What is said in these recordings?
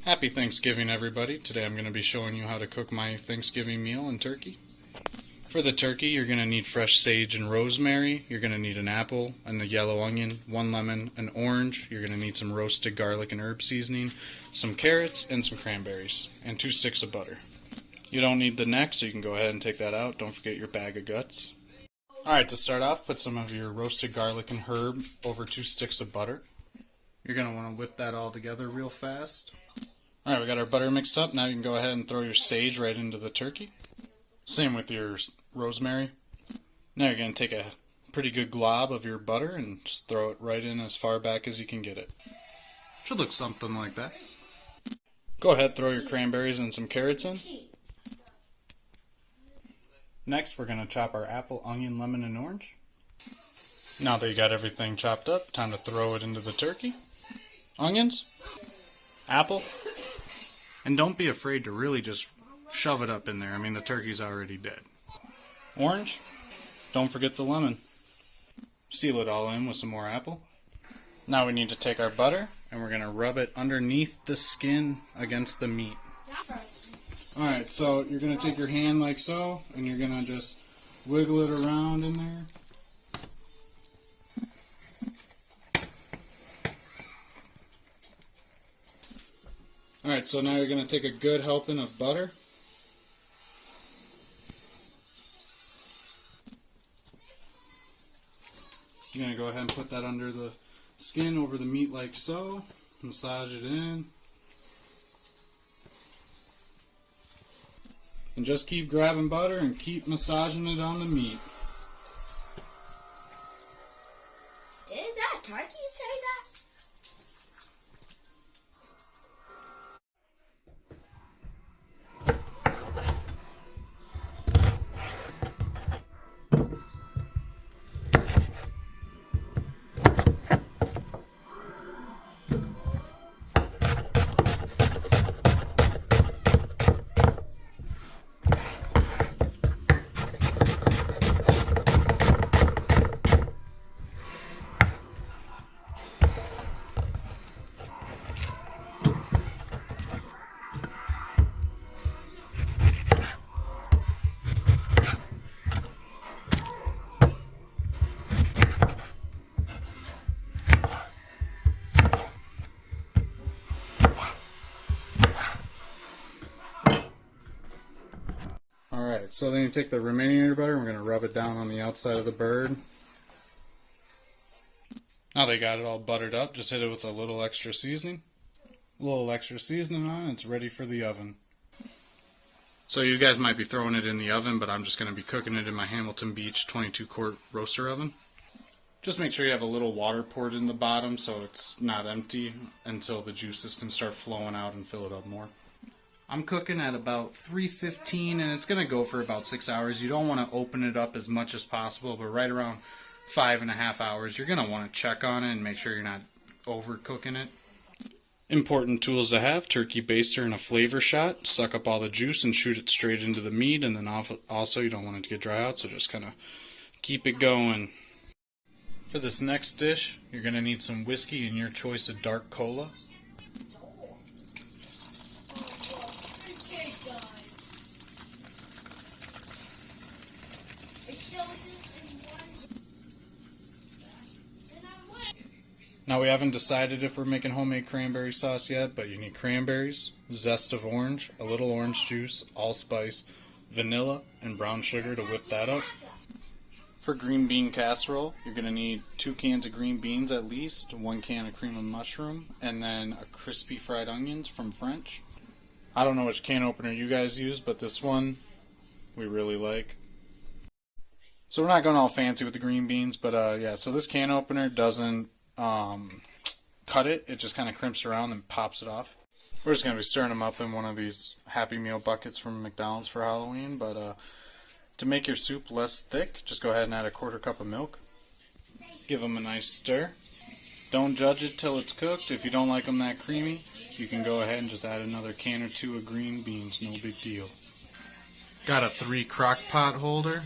Happy Thanksgiving, everybody. Today I'm going to be showing you how to cook my Thanksgiving meal in turkey. For the turkey, you're going to need fresh sage and rosemary. You're going to need an apple and a yellow onion, 1 lemon, an orange. You're going to need some roasted garlic and herb seasoning, some carrots, and some cranberries, and 2 sticks of butter. You don't need the neck, so you can go ahead and take that out. Don't forget your bag of guts. Alright, to start off, put some of your roasted garlic and herb over 2 sticks of butter. You're going to want to whip that all together real fast. Alright, we got our butter mixed up. Now you can go ahead and throw your sage right into the turkey. Same with your rosemary. Now you're going to take a pretty good glob of your butter and just throw it right in as far back as you can get it. Should look something like that. Go ahead, throw your cranberries and some carrots in. Next, we're going to chop our apple, onion, lemon, and orange. Now that you got everything chopped up, time to throw it into the turkey. Onions, apple, and don't be afraid to really just shove it up in there. I mean, the turkey's already dead. Orange, don't forget the lemon. Seal it all in with some more apple. Now we need to take our butter and we're going to rub it underneath the skin against the meat. Alright, so you're going to take your hand like so, and you're going to just wiggle it around in there. Alright, so now you're going to take a good helping of butter. You're going to go ahead and put that under the skin over the meat like so. Massage it in. And just keep grabbing butter and keep massaging it on the meat. Did that turkey say that? Alright, so then you take the remaining of your butter and we're going to rub it down on the outside of the bird. Now they got it all buttered up, just hit it with a little extra seasoning. A little extra seasoning on it, it's ready for the oven. So you guys might be throwing it in the oven, but I'm just going to be cooking it in my Hamilton Beach 22-quart roaster oven. Just make sure you have a little water poured in the bottom so it's not empty until the juices can start flowing out and fill it up more. I'm cooking at about 315 and it's going to go for about 6 hours. You don't want to open it up as much as possible, but right around 5.5 hours, you're going to want to check on it and make sure you're not overcooking it. Important tools to have: turkey baster and a flavor shot. Suck up all the juice and shoot it straight into the meat, and then also you don't want it to get dry out, so just kind of keep it going. For this next dish, you're going to need some whiskey and your choice of dark cola. Now we haven't decided if we're making homemade cranberry sauce yet, but you need cranberries, zest of orange, a little orange juice, allspice, vanilla, and brown sugar to whip that up. For green bean casserole, you're going to need 2 cans of green beans at least, 1 can of cream of mushroom, and then a crispy fried onions from French. I don't know which can opener you guys use, but this one we really like. So we're not going all fancy with the green beans, but yeah, so this can opener doesn't cut it, it just kind of crimps around and pops it off. We're just going to be stirring them up in one of these Happy Meal buckets from McDonald's for Halloween, but to make your soup less thick, just go ahead and add a 1/4 cup of milk. Give them a nice stir. Don't judge it till it's cooked. If you don't like them that creamy, you can go ahead and just add another can or 2 of green beans, no big deal. Got a 3 crock pot holder.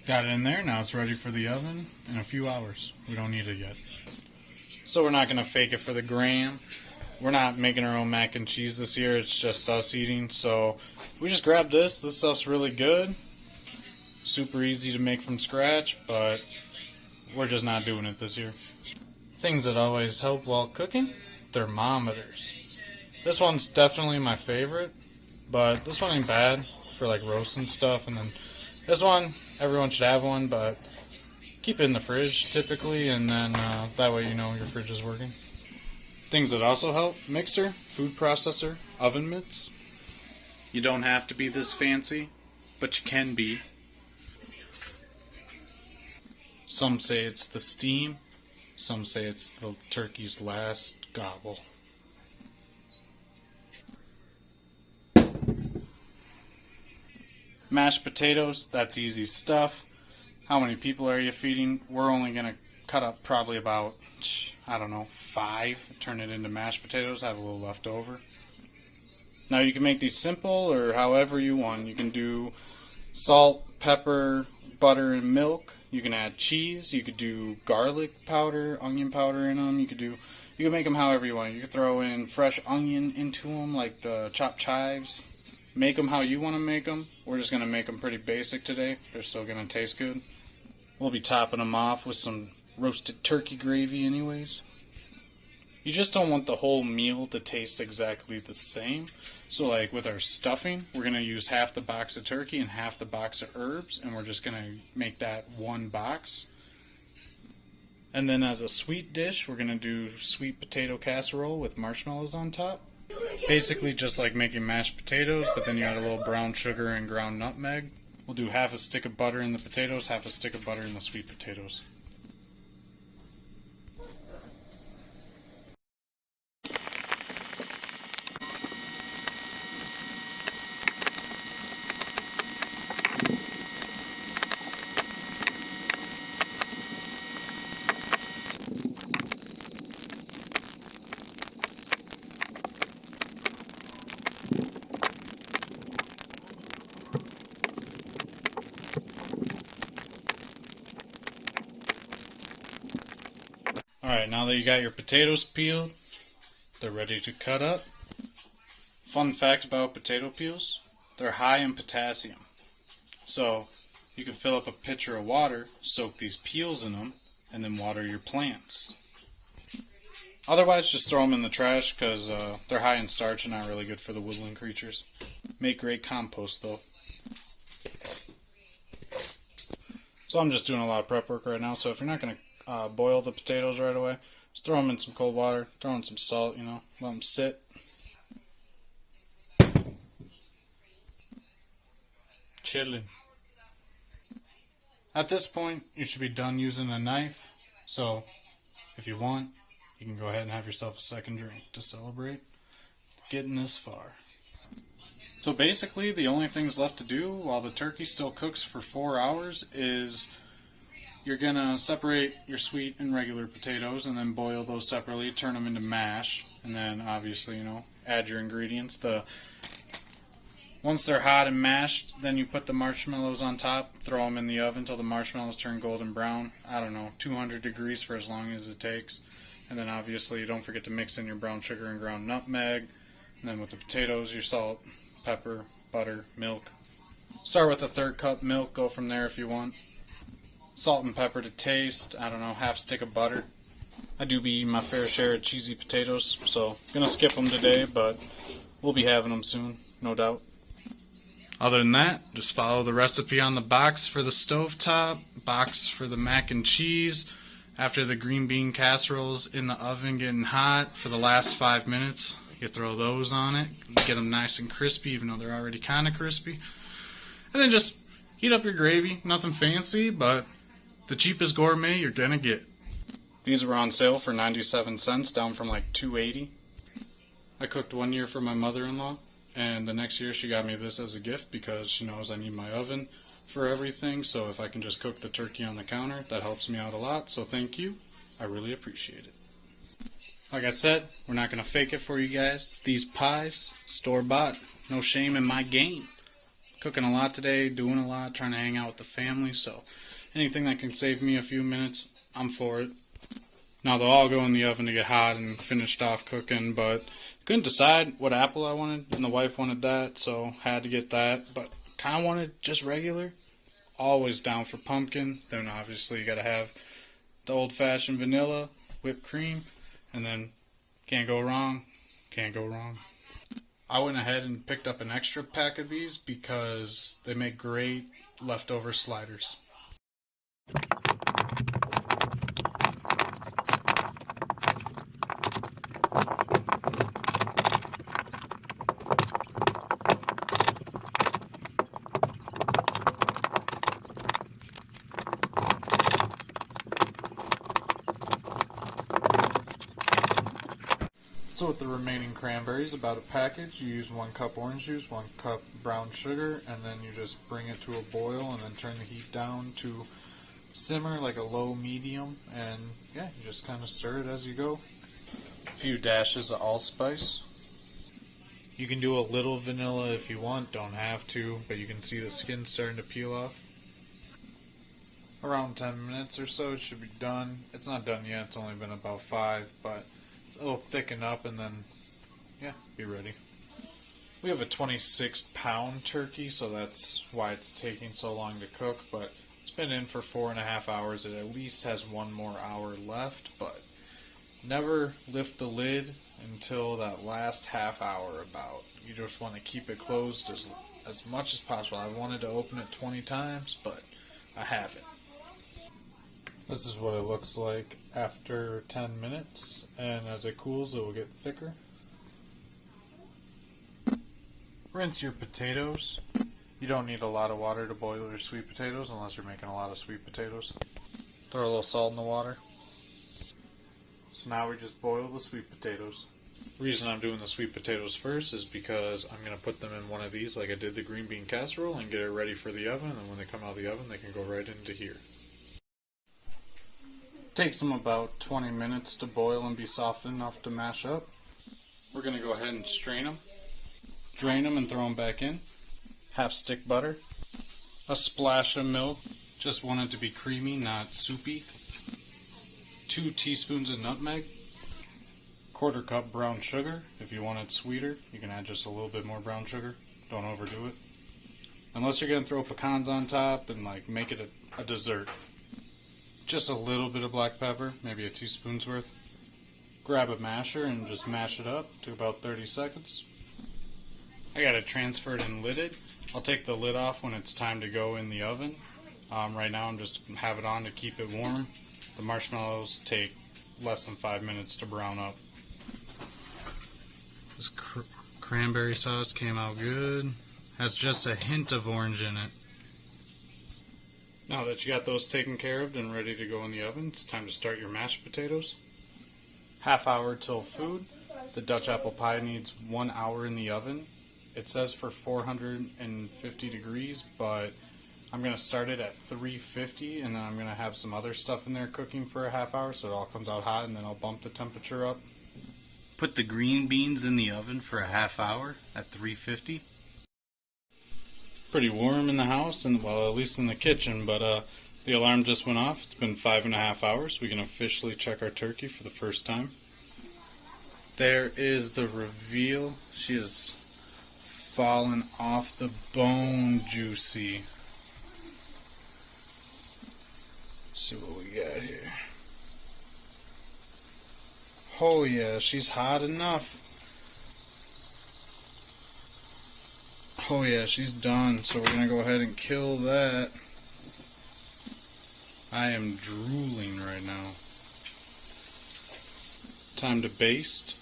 Got it in there, now it's ready for the oven in a few hours. We don't need it yet. So we're not going to fake it for the gram. we're not making our own mac and cheese this year. It's just us eating. So we just grabbed this. This stuff's really good. Super easy to make from scratch, but we're just not doing it this year. Things that always help while cooking, thermometers. This one's definitely my favorite, but this one ain't bad for like roasting stuff. And then this one, everyone should have one, but keep it in the fridge typically, and then that way you know your fridge is working. Things that also help, mixer, food processor, oven mitts. You don't have to be this fancy, but you can be. Some say it's the steam, some say it's the turkey's last gobble. Mashed potatoes, that's easy stuff. How many people are you feeding? We're only going to cut up probably about, 5, turn it into mashed potatoes, have a little left over. Now you can make these simple or however you want. You can do salt, pepper, butter, and milk. You can add cheese. You could do garlic powder, onion powder in them. You can make them however you want. You can throw in fresh onion into them, like the chopped chives. Make them how you want to make them. We're just going to make them pretty basic today. They're still going to taste good. We'll be topping them off with some roasted turkey gravy anyways. You just don't want the whole meal to taste exactly the same. So like with our stuffing, we're going to use half the box of turkey and half the box of herbs, and we're just going to make that one box. And then as a sweet dish, we're going to do sweet potato casserole with marshmallows on top. Basically just like making mashed potatoes, but then you add a little brown sugar and ground nutmeg. We'll do half a stick of butter in the potatoes, half a stick of butter in the sweet potatoes. Alright, now that you got your potatoes peeled, they're ready to cut up. Fun fact about potato peels, they're high in potassium. So you can fill up a pitcher of water, soak these peels in them, and then water your plants. Otherwise, just throw them in the trash because they're high in starch and not really good for the woodland creatures. Make great compost though. So I'm just doing a lot of prep work right now, so if you're not going to boil the potatoes right away, just throw them in some cold water, throw in some salt, let them sit. Chilling. At this point, you should be done using a knife, so if you want, you can go ahead and have yourself a second drink to celebrate getting this far. So basically, the only things left to do while the turkey still cooks for 4 hours is you're going to separate your sweet and regular potatoes and then boil those separately, turn them into mash, and then obviously, add your ingredients. Once they're hot and mashed, then you put the marshmallows on top, throw them in the oven until the marshmallows turn golden brown. 200 degrees for as long as it takes. And then obviously don't forget to mix in your brown sugar and ground nutmeg. And then with the potatoes, your salt, pepper, butter, milk. Start with a 1/3 cup milk, go from there if you want. Salt and pepper to taste, half stick of butter. I do be eating my fair share of cheesy potatoes, so I'm going to skip them today, but we'll be having them soon, no doubt. Other than that, just follow the recipe on the box for the stovetop, box for the mac and cheese. After the green bean casserole's in the oven getting hot for the last 5 minutes, you throw those on it, get them nice and crispy, even though they're already kind of crispy. And then just heat up your gravy, nothing fancy, but the cheapest gourmet you're gonna get. These were on sale for 97 cents, down from like $2.80. I cooked one year for my mother-in-law, and the next year she got me this as a gift because she knows I need my oven for everything, so if I can just cook the turkey on the counter, that helps me out a lot, so thank you. I really appreciate it. Like I said, we're not gonna fake it for you guys. These pies, store-bought, no shame in my game. Cooking a lot today, doing a lot, trying to hang out with the family, so anything that can save me a few minutes, I'm for it. Now they'll all go in the oven to get hot and finished off cooking, but couldn't decide what apple I wanted, and the wife wanted that, so had to get that. But kind of wanted just regular. Always down for pumpkin. Then obviously you got to have the old-fashioned vanilla, whipped cream, and then can't go wrong. Can't go wrong. I went ahead and picked up an extra pack of these because they make great leftover sliders. So with the remaining cranberries, about a package, you use 1 cup orange juice, 1 cup brown sugar, and then you just bring it to a boil and then turn the heat down to simmer like a low medium, and yeah, you just kind of stir it as you go. A few dashes of allspice. You can do a little vanilla if you want, don't have to, but you can see the skin starting to peel off. Around 10 minutes or so it should be done. It's not done yet, it's only been about 5, but it'll thicken up and then, yeah, be ready. We have a 26-pound turkey, so that's why it's taking so long to cook, but it's been in for 4.5 hours. It at least has 1 more hour left, but never lift the lid until that last half hour about. You just want to keep it closed as much as possible. I wanted to open it 20 times, but I haven't. This is what it looks like after 10 minutes, and as it cools it will get thicker. Rinse your potatoes. You don't need a lot of water to boil your sweet potatoes unless you're making a lot of sweet potatoes. Throw a little salt in the water. So now we just boil the sweet potatoes. The reason I'm doing the sweet potatoes first is because I'm going to put them in one of these like I did the green bean casserole and get it ready for the oven, and then when they come out of the oven they can go right into here. Takes them about 20 minutes to boil and be soft enough to mash up. We're going to go ahead and strain them. Drain them and throw them back in. Half stick butter. A splash of milk. Just want it to be creamy, not soupy. 2 teaspoons of nutmeg. 1/4 cup brown sugar. If you want it sweeter, you can add just a little bit more brown sugar. Don't overdo it. Unless you're going to throw pecans on top and like make it a dessert. Just a little bit of black pepper, maybe a teaspoon's worth. Grab a masher and just mash it up to about 30 seconds. I got it transferred and lidded. I'll take the lid off when it's time to go in the oven. Right now I'm just have it on to keep it warm. The marshmallows take less than 5 minutes to brown up. This cranberry sauce came out good. Has just a hint of orange in it. Now that you got those taken care of and ready to go in the oven, it's time to start your mashed potatoes. Half hour till food. The Dutch apple pie needs 1 hour in the oven. It says for 450 degrees, but I'm going to start it at 350, and then I'm going to have some other stuff in there cooking for a half hour so it all comes out hot, and then I'll bump the temperature up. Put the green beans in the oven for a half hour at 350. Pretty warm in the house, and well, at least in the kitchen, but the alarm just went off. It's been 5.5 hours. We can officially check our turkey for the first time. There is the reveal. She is fallen off the bone juicy. Let's see what we got here. Oh yeah, she's hot enough. Oh yeah, she's done, so we're going to go ahead and kill that. I am drooling right now. Time to baste.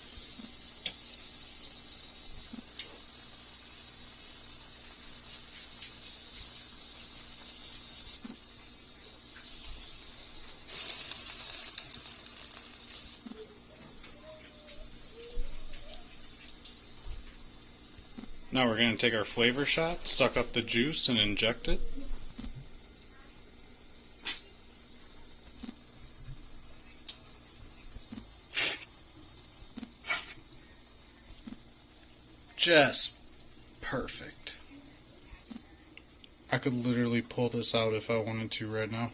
Now we're going to take our flavor shot, suck up the juice, and inject it. Just perfect. I could literally pull this out if I wanted to right now.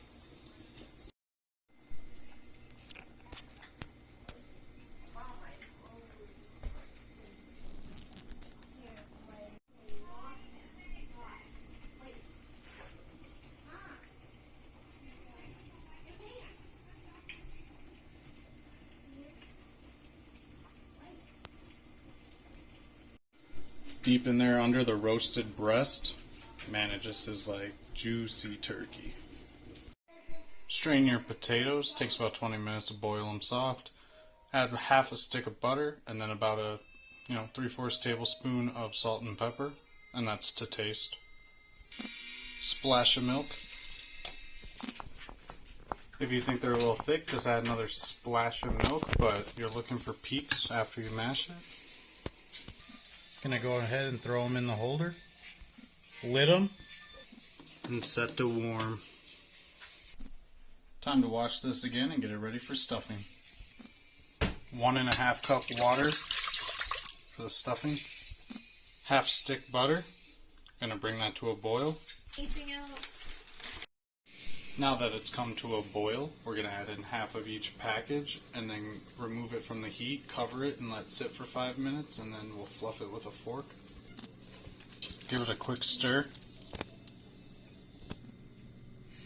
deep in there under the roasted breast. Man, it just is like juicy turkey. Strain your potatoes. Takes about 20 minutes to boil them soft. Add half a stick of butter and then about a 3/4 tablespoon of salt and pepper, and that's to taste. Splash of milk. If you think they're a little thick, just add another splash of milk, but you're looking for peaks after you mash it. Gonna go ahead and throw them in the holder. Lid them and set to warm. Time to wash this again and get it ready for stuffing. 1.5 cup water for the stuffing. Half stick butter. Gonna bring that to a boil. Anything else? Now that it's come to a boil, we're gonna add in half of each package and then remove it from the heat, cover it, and let it sit for 5 minutes, and then we'll fluff it with a fork. Give it a quick stir.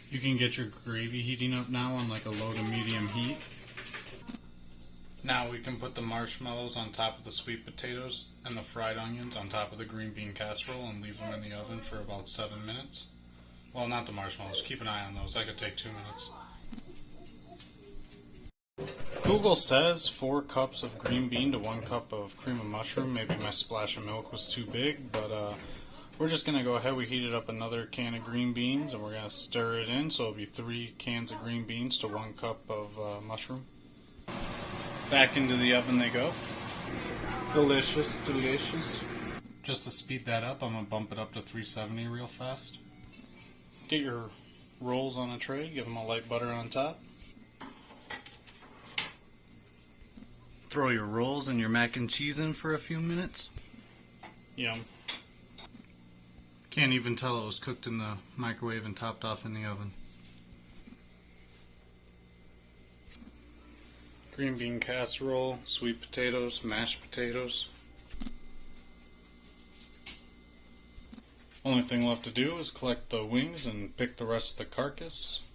You can get your gravy heating up now on like a low to medium heat. Now we can put the marshmallows on top of the sweet potatoes and the fried onions on top of the green bean casserole and leave them in the oven for about 7 minutes. Well, not the marshmallows. Keep an eye on those. That could take 2 minutes. Google says 4 cups of green bean to 1 cup of cream of mushroom. Maybe my splash of milk was too big, but we're just going to go ahead. We heated up another can of green beans and we're going to stir it in. So it'll be 3 cans of green beans to 1 cup of mushroom. Back into the oven they go. Delicious, delicious. Just to speed that up, I'm going to bump it up to 370 real fast. Get your rolls on a tray, give them a light butter on top. Throw your rolls and your mac and cheese in for a few minutes. Yum. Can't even tell it was cooked in the microwave and topped off in the oven. Green bean casserole, sweet potatoes, mashed potatoes. Only thing left to do is collect the wings and pick the rest of the carcass.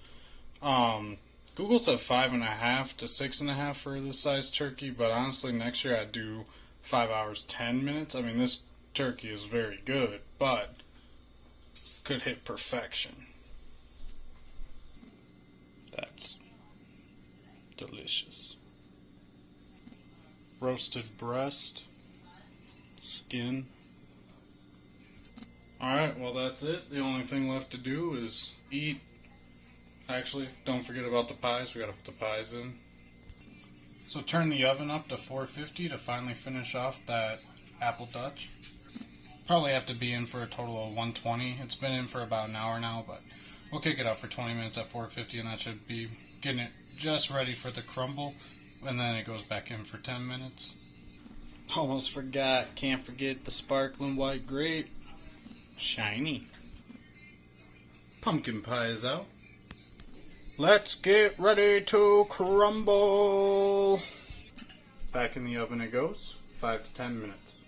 Google said 5.5 to 6.5 for this size turkey, but honestly next year I'd do 5 hours 10 minutes. I mean, this turkey is very good, but could hit perfection. That's delicious. Roasted breast, skin. Alright, well that's it. The only thing left to do is eat. Actually, don't forget about the pies. We gotta put the pies in. So turn the oven up to 450 to finally finish off that apple Dutch. Probably have to be in for a total of 120. It's been in for about an hour now, but we'll kick it up for 20 minutes at 450 and that should be getting it just ready for the crumble. And then it goes back in for 10 minutes. Almost forgot. Can't forget the sparkling white grape. Shiny. Pumpkin pie is out. Let's get ready to crumble. Back in the oven it goes. 5 to 10 minutes.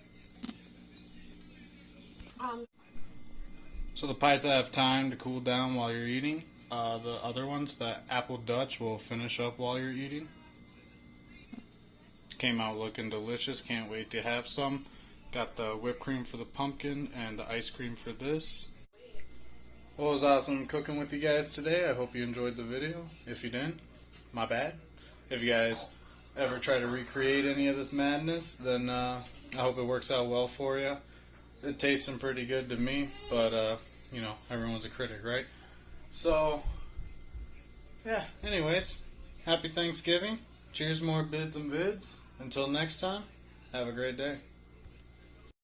So the pies have time to cool down while you're eating. The other ones, the apple Dutch, will finish up while you're eating. Came out looking delicious. Can't wait to have some. Got the whipped cream for the pumpkin and the ice cream for this. Well, it was awesome cooking with you guys today. I hope you enjoyed the video. If you didn't, my bad. If you guys ever try to recreate any of this madness, then I hope it works out well for you. It tastes pretty good to me, but everyone's a critic, right? So, yeah, anyways, happy Thanksgiving. Cheers, more bids and vids. Until next time, have a great day.